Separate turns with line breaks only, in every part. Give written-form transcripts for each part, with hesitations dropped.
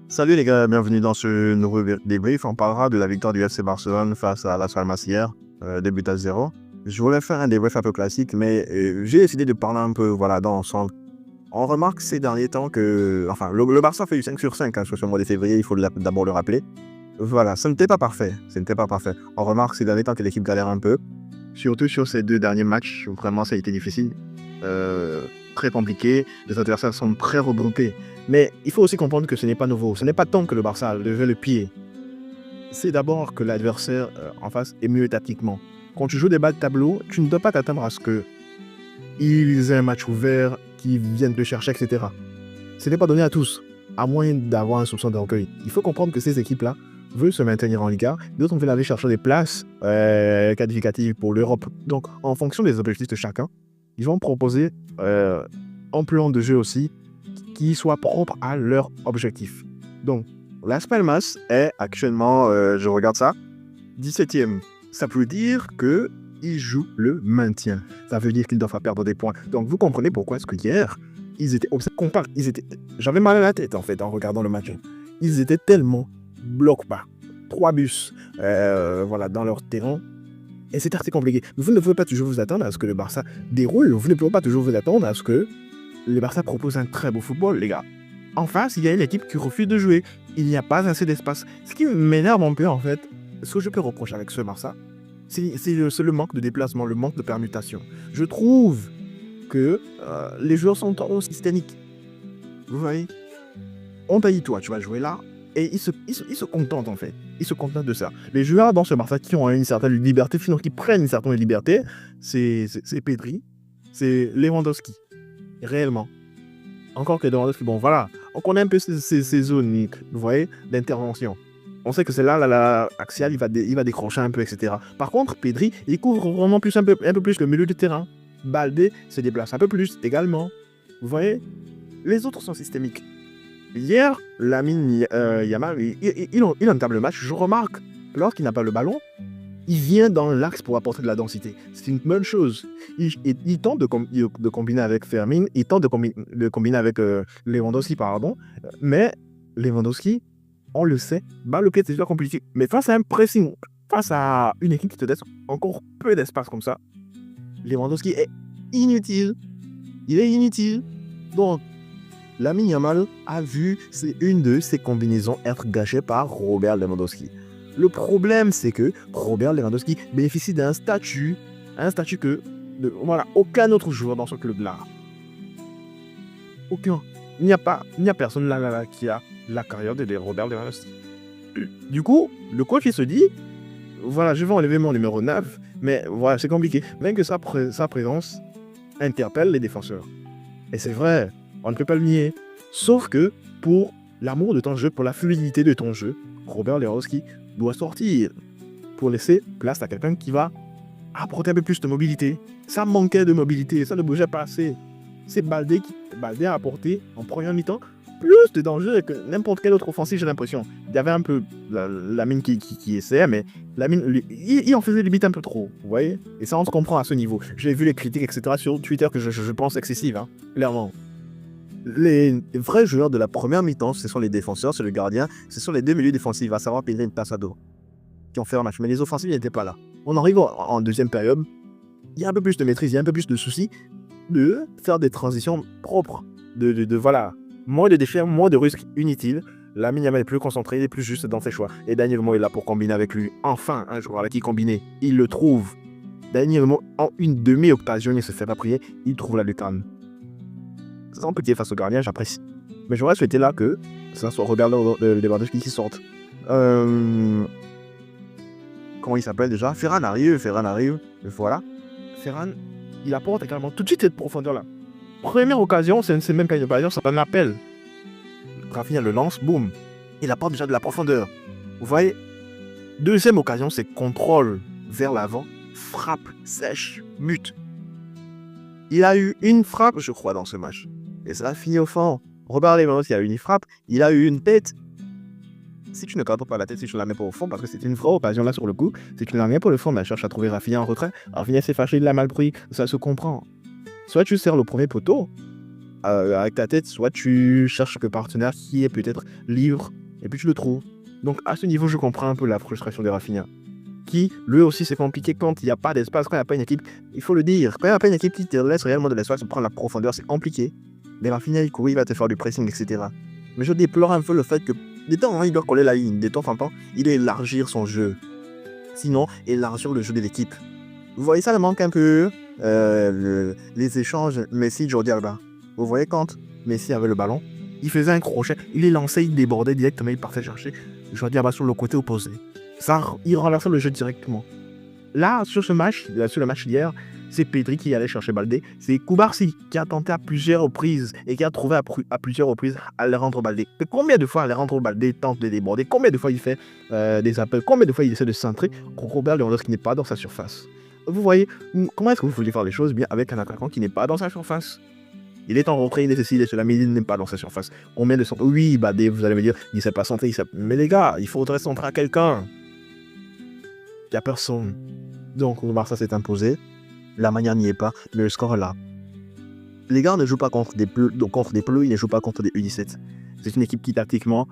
Salut les gars, bienvenue dans ce nouveau débrief. On parlera de la victoire du FC Barcelone face à Las Palmas hier, 2-0. Je voulais faire un débrief un peu classique, mais j'ai décidé de parler un peu dans l'ensemble. On remarque ces derniers temps que, le Barça fait du 5 sur 5 sur ce mois de février, il faut d'abord le rappeler. Voilà, ce n'était pas parfait. On remarque ces derniers temps que l'équipe galère un peu, surtout sur ces 2 derniers matchs où vraiment ça a été difficile. Très compliqué, les adversaires sont très regroupés. Mais il faut aussi comprendre que ce n'est pas nouveau. Ce n'est pas tant que le Barça levait le pied. C'est d'abord que l'adversaire en face est mieux tactiquement. Quand tu joues des bas de tableau, tu ne dois pas t'attendre à ce qu'ils aient un match ouvert, qu'ils viennent te chercher, etc. Ce n'est pas donné à tous, à moins d'avoir un soupçon d'orgueil. Il faut comprendre que ces équipes-là veulent se maintenir en Liga. D'autres veulent aller chercher des places qualificatives pour l'Europe. Donc, en fonction des objectifs de chacun, ils vont proposer un plan de jeu aussi qui soit propre à leur objectif. Donc, Las Palmas est actuellement, je regarde ça, 17e. Ça veut dire qu'ils jouent le maintien. Ça veut dire qu'ils doivent pas perdre des points. Donc, vous comprenez pourquoi est-ce que hier, ils étaient j'avais mal à la tête en fait en regardant le match. Ils étaient tellement bloc-bas. 3 bus dans leur terrain. Et c'est assez compliqué. Vous ne pouvez pas toujours vous attendre à ce que le Barça déroule. Vous ne pouvez pas toujours vous attendre à ce que le Barça propose un très beau football, les gars. En face, il y a une équipe qui refuse de jouer. Il n'y a pas assez d'espace. Ce qui m'énerve un peu, en fait, ce que je peux reprocher avec ce Barça, c'est le manque de déplacement, le manque de permutation. Je trouve que les joueurs sont trop systémiques. Vous voyez, on t'a dit, toi, tu vas jouer là, et ils se contentent, en fait. Ils se contentent de ça. Les joueurs dans ce Barça qui ont une certaine liberté, sinon qui prennent une certaine liberté, c'est Pedri, c'est Lewandowski. Réellement. Encore que Lewandowski, bon voilà, on connaît un peu ces zones, vous voyez, d'intervention. On sait que c'est là, la axiale, il va décrocher un peu, etc. Par contre, Pedri, il couvre vraiment un peu plus le milieu du terrain. Baldé se déplace un peu plus également. Vous voyez, les autres sont systémiques. Hier, Lamine Yamal, il entame le match. Je remarque, lorsqu'il n'a pas le ballon, il vient dans l'axe pour apporter de la densité. C'est une bonne chose. Il tente de combiner avec Fermin, il tente de combiner avec Lewandowski, pardon. Mais Lewandowski, on le sait, le pied, c'est déjà compliqué. Mais face à un pressing, face à une équipe qui te laisse encore peu d'espace comme ça, Lewandowski est inutile. Il est inutile. Donc, Lamine Yamal a vu une de ses combinaisons être gâchée par Robert Lewandowski. Le problème, c'est que Robert Lewandowski bénéficie d'un statut que aucun autre joueur dans ce club-là. Aucun. Il n'y a personne là qui a la carrière de Robert Lewandowski. Du coup, le coach il se dit, je vais enlever mon numéro 9, mais voilà, c'est compliqué. Même que sa présence interpelle les défenseurs. Et c'est vrai, on ne peut pas le nier. Sauf que pour l'amour de ton jeu, pour la fluidité de ton jeu, Robert Lewandowski doit sortir pour laisser place à quelqu'un qui va apporter un peu plus de mobilité. Ça manquait de mobilité, ça ne bougeait pas assez. C'est Baldé a apporté en première mi-temps plus de danger que n'importe quel autre offensif, j'ai l'impression. Il y avait un peu Lamine qui essayait, mais Lamine, il en faisait limite un peu trop, vous voyez. Et ça, on se comprend à ce niveau. J'ai vu les critiques, etc. sur Twitter que je pense excessives, clairement. Les vrais joueurs de la première mi-temps, ce sont les défenseurs, c'est le gardien, ce sont les 2 milieux défensifs, à savoir Pedri et Passado, qui ont fait un match. Mais les offensifs n'étaient pas là. On arrive en deuxième période, il y a un peu plus de maîtrise, il y a un peu plus de soucis de faire des transitions propres, moins de défis, moins de risques inutiles. Lamine Yamal est plus concentré, il est plus juste dans ses choix. Et Daniel Mo est là pour combiner avec lui. Enfin, un joueur avec qui combiner, il le trouve. Daniel Mo, en une demi-occasion, il se fait pas prier, il trouve la lucarne. Sans petit face au gardien, j'apprécie. Mais j'aurais souhaité là que ça soit Robert Lewandowski qui sorte. Comment il s'appelle déjà? Ferran arrive. Voilà. Ferran, il apporte également tout de suite cette profondeur-là. Première occasion, c'est même pas une occasion, c'est un appel. Rafinha le lance, boum. Il apporte déjà de la profondeur. Vous voyez? Deuxième occasion, c'est contrôle vers l'avant, frappe sèche, mute. Il a eu une frappe, je crois, dans ce match. Et ça a fini au fond. Robert Lewandowski a eu une frappe, il a eu une tête. Si tu ne cadres pas la tête, si tu ne la mets pas au fond, parce que c'est une vraie occasion là sur le coup, si tu ne la mets pas au fond, elle cherche à trouver Rafinha en retrait. Rafinha s'est fâché, il l'a mal pris, ça se comprend. Soit tu serres le premier poteau, avec ta tête, soit tu cherches un partenaire qui est peut-être libre, et puis tu le trouves. Donc à ce niveau, je comprends un peu la frustration de Rafinha. Qui, lui aussi, c'est compliqué quand il n'y a pas d'espace, quand il n'y a pas une équipe, il faut le dire. Quand il n'y a pas une équipe qui te laisse réellement de l'espace, prendre la profondeur, c'est compliqué. Mais Rafinha, il court, il va te faire du pressing, etc. Mais je déplore un peu le fait que, des temps, il doit coller la ligne, des temps en temps, il doit élargir son jeu. Sinon, élargir le jeu de l'équipe. Vous voyez, ça le manque un peu, les échanges Messi-Jordi Alba. Vous voyez quand Messi avait le ballon, il faisait un crochet, il les lançait, il débordait directement, il partait chercher Jordi Alba sur le côté opposé. Ça, il renversait le jeu directement. Là, sur le match d'hier, c'est Pedri qui allait chercher Baldé. C'est Koubarsi qui a tenté à plusieurs reprises et qui a trouvé à plusieurs reprises Alejandro Baldé. Mais combien de fois Alejandro Baldé tente de déborder? Combien de fois il fait des appels? Combien de fois il essaie de centrer Robert Lewandowski n'est pas dans sa surface? Vous voyez, comment est-ce que vous voulez faire les choses bien avec un attaquant qui n'est pas dans sa surface? Il est en retrait, il nécessite de cela, mais il n'est pas dans sa surface. Combien de centres? Oui, Baldé, vous allez me dire, il ne sait pas centrer, mais les gars, il faudrait centrer à quelqu'un. Il n'y a personne. Donc le Barça s'est imposé. La manière n'y est pas, mais le score est là. Les gars ne jouent pas contre des Bleus, ils ne jouent pas contre des U17. C'est une équipe qui tactiquement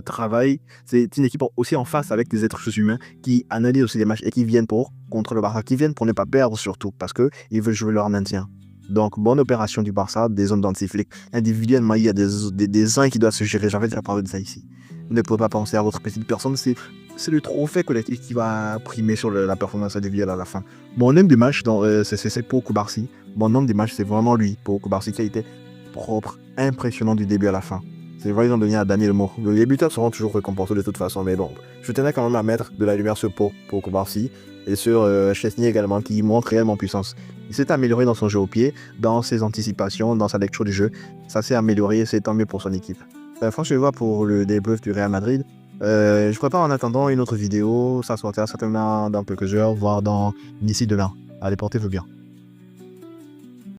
travaille. C'est une équipe aussi en face avec des êtres humains qui analysent aussi les matchs et qui viennent contre le Barça, qui viennent pour ne pas perdre surtout, parce qu'ils veulent jouer leur maintien. Donc, bonne opération du Barça, des zones d'antiflic. Individuellement, il y a des uns qui doivent se gérer. J'avais déjà parlé de ça ici. Vous ne pouvez pas penser à votre petite personne. C'est le trophée collectif qui va primer sur la performance individuelle à la fin. Mon homme des matchs, c'est pour Koubarsi. Mon homme des matchs, c'est vraiment lui, pour Koubarsi, qui a été propre, impressionnant du début à la fin. C'est vrai, ils ont donné à Daniel Mo. Les buteurs seront toujours récompensés de toute façon, mais bon, je tenais quand même à mettre de la lumière sur pour Koubarsi et sur Chesney également, qui montre réellement puissance. Il s'est amélioré dans son jeu au pied, dans ses anticipations, dans sa lecture du jeu. Ça s'est amélioré et c'est tant mieux pour son équipe. Franchement, je vois pour le débrief du Real Madrid. Je prépare en attendant une autre vidéo. Ça sortira certainement dans quelques heures, voire d'ici demain. Allez, portez-vous bien.